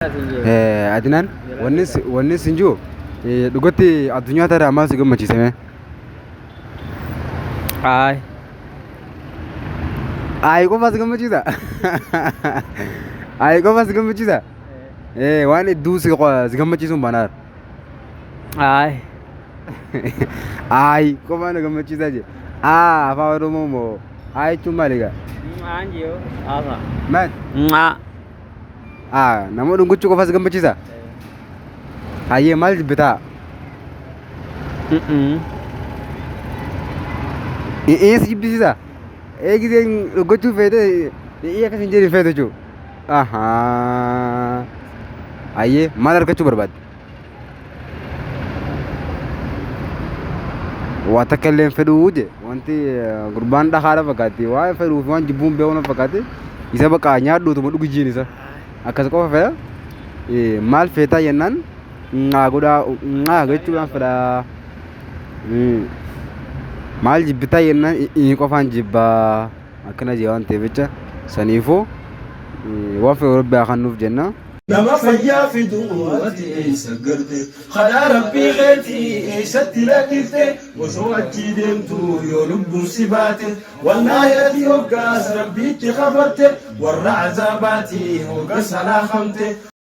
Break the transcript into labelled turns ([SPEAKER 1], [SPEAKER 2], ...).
[SPEAKER 1] Adinaan wanni isin jiru dhugatti addunyaa taraa maal si gammachiisame?
[SPEAKER 2] Ay,
[SPEAKER 1] Qofa si gammachiisa? Qofa si gammachiisa? Waan hedduu si gammachiisuun baanaar.
[SPEAKER 2] ay,
[SPEAKER 1] Qofa na gammachiisaa jee. Afaan Oromoo moo jechuun maali egaa?
[SPEAKER 2] anjio, apa?
[SPEAKER 1] Maal?
[SPEAKER 2] Nga,
[SPEAKER 1] Nama dhunguchuu qofa si gammachiisa? Hayyee maal jibbitaa? Si jibbisiisa? Giseen dhungachuu feete akkas hin jedhin feete jechuudha. Hayyee maal argachuu barbaadde? Waa takka illee fedhuu je wanti gurbaan dhagaadha fakkaatti waan fedhuu fi waan jibbuun beekuu fakkaatti isa bakka nyaadhuutuma dhugu jiin isa akkas qofa fedha maal feetaa jennaan godhaa jechuudhaan fedha maal jibbitaa jennaan qofaan jibbaa akkana jee waan ta'eef jecha saniifuu waan fedhu rabbi kan nuuf jenna.
[SPEAKER 3] نما فيا في دواتي سجرت خلا ربي غيتي ستلاقيت وسوتي دمتو يلب سبات والنهاية يوقاس ربي تخبرت والرعزاباتي وقس على خمت